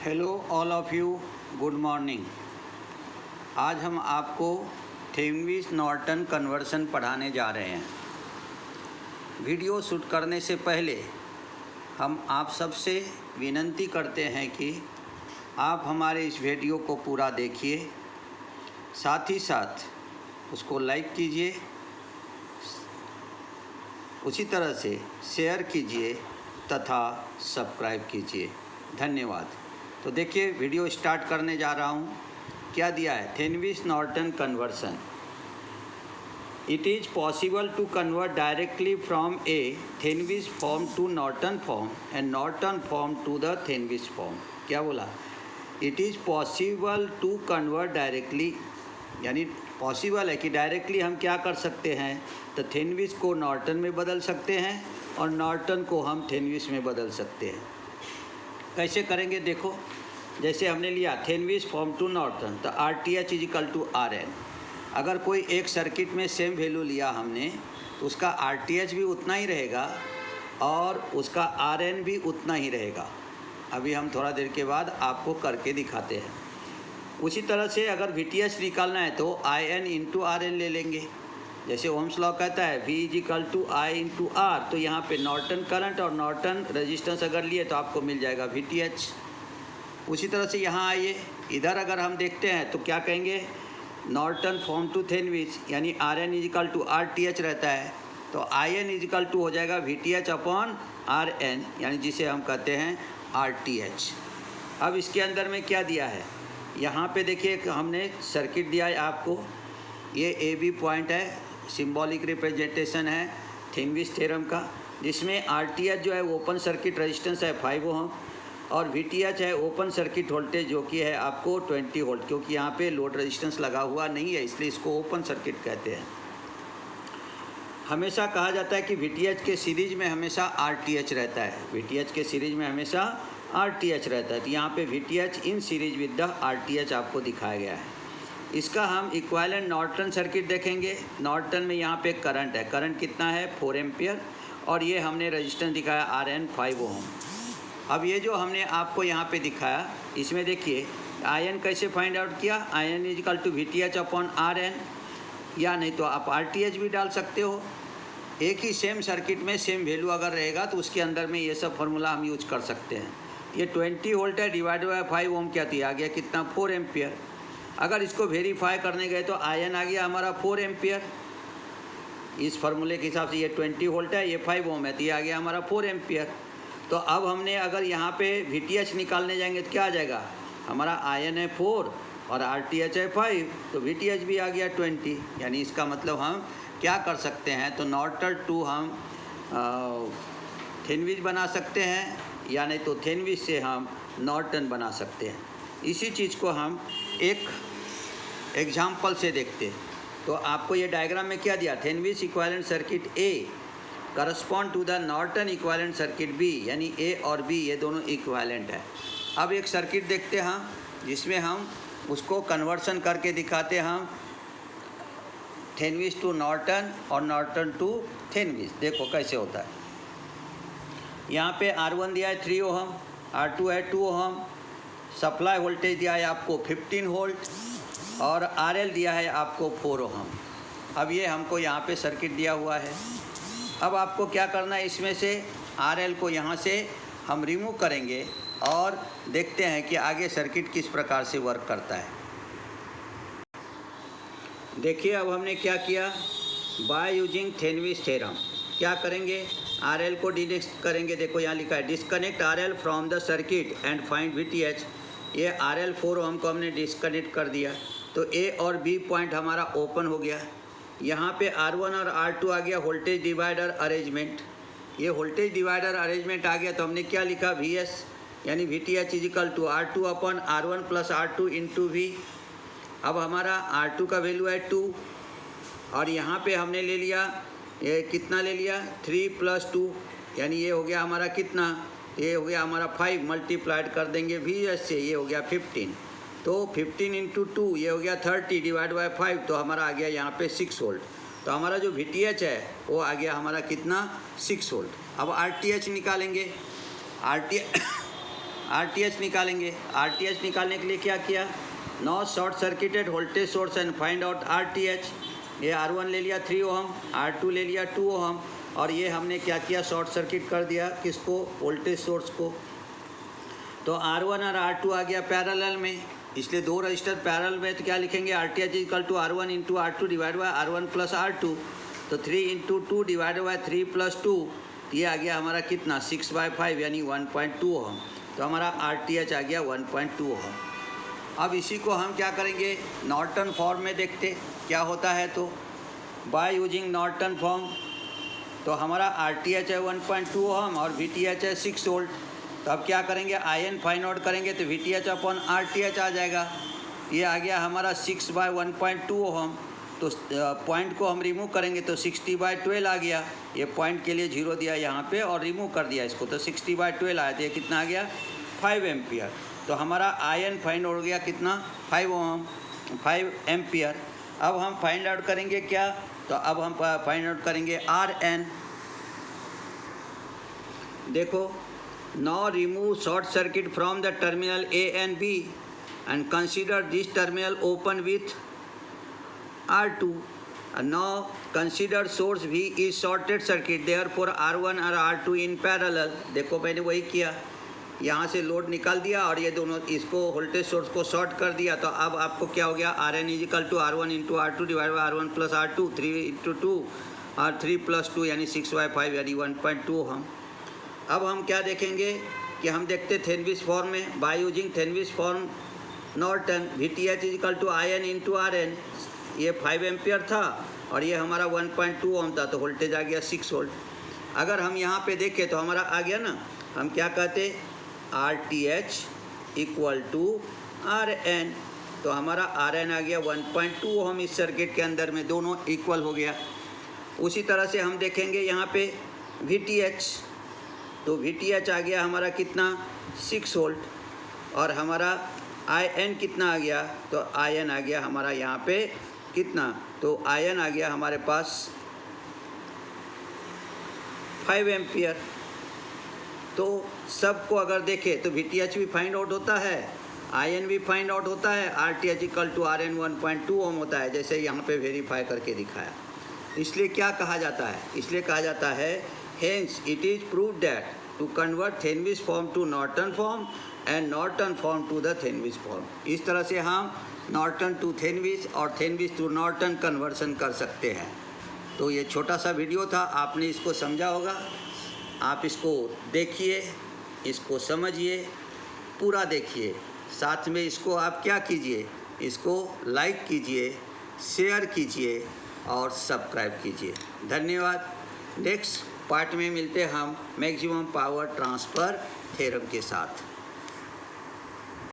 Hello all of you, good morning. आज हम आपको थेवेनिन नॉर्टन कन्वर्सन पढ़ाने जा रहे हैं। वीडियो शूट करने से पहले हम आप सबसे विनती करते हैं कि आप हमारे इस वीडियो को पूरा देखिए, साथ ही साथ उसको लाइक कीजिए, उसी तरह से शेयर कीजिए तथा सब्सक्राइब कीजिए। धन्यवाद। तो देखिए, वीडियो स्टार्ट करने जा रहा हूँ। क्या दिया है? Thevenin Norton conversion. It is possible to convert directly from a Thevenin form to Norton form and Norton form to the Thevenin form. क्या बोला? It is possible to convert directly, यानी पॉसिबल है कि डायरेक्टली हम क्या कर सकते हैं, तो थेवेनिन को नॉर्टन में बदल सकते हैं और नॉर्टन को हम थेवेनिन में बदल सकते हैं। कैसे करेंगे? देखो, जैसे हमने लिया थेवेनिन फॉर्म टू नॉर्टन, तो RTH is equal to RN। अगर कोई एक सर्किट में सेम वैल्यू लिया हमने, तो उसका RTH भी उतना ही रहेगा और उसका RN भी उतना ही रहेगा। अभी हम थोड़ा देर के बाद आपको करके दिखाते हैं। उसी तरह से अगर VTH निकालना है तो IN इंटू RN ले लेंगे। जैसे ओम्स लॉ कहता है V is equal to I into R, तो यहाँ पे नॉर्टन करंट और नॉर्टन रेजिस्टेंस अगर लिए तो आपको मिल जाएगा VTH। उसी तरह से यहाँ आइए, इधर अगर हम देखते हैं तो क्या कहेंगे, नॉर्टन फॉर्म टू थेवेनिन, यानी RN is equal to RTH रहता है, तो IN इज इक्वल टू हो जाएगा VTH अपॉन RN, यानी जिसे हम कहते हैं RTH। अब इसके अंदर में क्या दिया है, यहाँ पे देखिए हमने सर्किट दिया है आपको। ये AB पॉइंट है, सिंबॉलिक रिप्रेजेंटेशन है थेवेनिन थ्योरम का, जिसमें RTH जो है ओपन सर्किट रेजिस्टेंस है 5 ओम और VTH है ओपन सर्किट वोल्टेज जो कि है आपको 20 वोल्ट, क्योंकि यहाँ पे लोड रेजिस्टेंस लगा हुआ नहीं है, इसलिए इसको ओपन सर्किट कहते हैं। हमेशा कहा जाता है कि VTH के सीरीज में हमेशा RTH रहता है, VTH के सीरीज में हमेशा RTH रहता है। तो यहाँ पे VTH in series with the RTH आपको दिखाया गया है। इसका हम इक्विवेलेंट नॉर्टन सर्किट देखेंगे। नॉर्टन में यहाँ पे करंट है, करंट कितना है 4 एम्पियर, और ये हमने रेजिस्टेंस दिखाया RN 5 ओम। अब ये जो हमने आपको यहाँ पे दिखाया, इसमें देखिए IN कैसे फाइंड आउट किया, IN is equal to VTH upon RN, या नहीं तो आप RTH भी डाल सकते हो। एक ही सेम सर्किट में सेम वैल्यू अगर रहेगा तो उसके अंदर में ये सब फार्मूला हम यूज कर सकते हैं। ये 20 वोल्ट है, डिवाइड बाय 5 ओम क्या थी, आ गया कितना 4 एम्पियर। अगर इसको वेरीफाई करने गए तो IN आ गया हमारा 4 एम्पियर। इस फार्मूले के हिसाब से ये 20 वोल्ट है, ये 5 ओम है, तो ये आ गया हमारा 4 एम्पियर। तो अब हमने अगर यहाँ पे VTH निकालने जाएंगे तो क्या आ जाएगा, हमारा IN है 4 और RTH है 5, तो VTH भी आ गया 20। यानी इसका मतलब हम क्या कर सकते हैं, तो नॉर्टन टू हम थेवेनिन बना सकते हैं, या नहीं तो थेवेनिन से हम नॉर्टन बना सकते हैं। इसी चीज़ को हम एक एग्जाम्पल से देखते हैं। तो आपको ये डायग्राम में क्या दिया, Thevenin equivalent circuit A correspond to the Norton equivalent circuit B, यानी A और B ये दोनों इक्विवेलेंट है। अब एक सर्किट देखते हैं हम, जिसमें हम उसको कन्वर्सन करके दिखाते हैं हम थेवेनिन टू नॉर्टन और नॉर्टन टू थेवेनिन। देखो कैसे होता है। यहाँ पे R1 दिया है 3 ओम, R2 है 2 ओम, सप्लाई वोल्टेज दिया है आपको 15 वोल्ट और RL दिया है आपको 4 ओम। अब ये हमको यहाँ पे सर्किट दिया हुआ है। अब आपको क्या करना है, इसमें से RL को यहाँ से हम रिमूव करेंगे और देखते हैं कि आगे सर्किट किस प्रकार से वर्क करता है। देखिए, अब हमने क्या किया, बाय यूजिंग थेवेनिन थ्योरम क्या करेंगे, RL को डिस्कनेक्ट करेंगे। देखो यहाँ लिखा है disconnect RL from the circuit and find VTH। ये RL 4 ओम को हमने डिस्कनेक्ट कर दिया, तो A और B पॉइंट हमारा ओपन हो गया। यहाँ पे R1 और R2 आ गया वोल्टेज डिवाइडर अरेंजमेंट। ये वोल्टेज डिवाइडर अरेंजमेंट आ गया, तो हमने क्या लिखा VS, यानी VTH is equal to R2 upon R1 plus R2 into V। अब हमारा R2 का वैल्यू है 2 और यहाँ पे हमने ले लिया, ये कितना ले लिया 3 + 2, यानी ये हो गया हमारा कितना, ये हो गया हमारा 5, मल्टीप्लाइड कर देंगे VS से, ये हो गया 15। तो 15 इंटू 2 ये हो गया 30 डिवाइड बाय 5, तो हमारा आ गया यहाँ पे 6 वोल्ट। तो हमारा जो VTH है वो आ गया हमारा कितना 6 वोल्ट। अब RTH निकालेंगे। RTH निकालेंगे। RTH निकालने के लिए क्या किया, no short circuited voltage source and find out RTH। ये R1 ले लिया 3 ओम, R2 ले लिया 2 ओम, और ये हमने क्या किया, शॉर्ट सर्किट कर दिया किसको, वोल्टेज सोर्स को। तो R1 और R2 आ गया पैरेलल में, इसलिए दो रजिस्टर पैरेलल में, तो क्या लिखेंगे, RTH equal to R1 into R2 divide by R1 plus R2। तो 3 इंटू 2 डिवाइड बाई 3 प्लस 2, ये आ गया हमारा कितना, 6/5 यानी 1.2 ओम। तो हमारा RTH आ गया 1.2 ओम। अब इसी को हम क्या करेंगे, नॉर्टन फॉर्म में देखते क्या होता है। तो बाय यूजिंग नॉर्टन फॉर्म, तो हमारा RTH है 1.2 ओम और VTH है 6 वोल्ट। तो अब क्या करेंगे, IN फाइंड आउट करेंगे तो VTH अपॉन RTH आ जाएगा। ये आ गया हमारा 6/1.2 ओम। तो पॉइंट को हम रिमूव करेंगे तो 60/12 आ गया। ये पॉइंट के लिए 0 दिया यहाँ पे और रिमूव कर दिया इसको, तो 60/12 आया। तो ये कितना आ गया, 5 एम्पियर। तो हमारा IN फाइंड हो गया कितना, 5 एम्पियर। अब हम फाइंड आउट करेंगे क्या, तो अब हम फाइंड आउट करेंगे RN। देखो, now remove short circuit from the terminal A and B and consider this terminal open with R2. And now consider source V is shorted circuit, therefore R1 और R2 in parallel। देखो मैंने वही किया, यहाँ से load निकाल दिया और ये दोनों इसको वोल्टेज सोर्स को शॉर्ट कर दिया। तो अब आपको क्या हो गया, RN is equal to R1 into R2 divide by R1 plus R2, 3 into 2 और 3 प्लस 2 यानी 6/5 यानी 1.2 ओम। अब हम क्या देखेंगे कि हम देखते थेनविस फॉर्म में, by using Thevenin's form Norton, VTH is equal to IN into RN। ये 5 एम्पियर था और ये हमारा 1.2 ओम था, तो वोल्टेज आ गया 6 वोल्ट। अगर हम यहाँ पे देखें तो हमारा आ गया ना, हम क्या कहते, RTH इक्वल टू RN। तो हमारा RN आ गया 1.2 ओम इस सर्किट के अंदर में, दोनों इक्वल हो गया। उसी तरह से हम देखेंगे यहाँ पे VTH, तो VTH आ गया हमारा कितना, 6 वोल्ट, और हमारा IN कितना आ गया, तो IN आ गया हमारा यहाँ पे कितना, तो IN आ गया हमारे पास 5 एम्पियर। तो सबको अगर देखें तो VTH भी फाइंड आउट होता है, IN भी फाइंड आउट होता है, RTH इक्वल टू RN 1.2 ओम होता है, जैसे यहाँ पे वेरीफाई करके दिखाया। इसलिए क्या कहा जाता है, इसलिए कहा जाता है, hence it is proved that to convert Thevenin's form to Norton form and Norton form to the Thevenin's form। इस तरह से हम नॉर्टन टू थेनविस और थेनविस टू नॉर्टन कन्वर्सन कर सकते हैं। तो ये छोटा सा वीडियो था, आपने इसको समझा होगा। आप इसको देखिए, इसको समझिए, पूरा देखिए, साथ में इसको आप क्या कीजिए, इसको लाइक कीजिए, शेयर कीजिए और सब्सक्राइब कीजिए। धन्यवाद। नेक्स्ट पार्ट में मिलते हम मैक्सिमम पावर ट्रांसफ़र थ्योरम के साथ।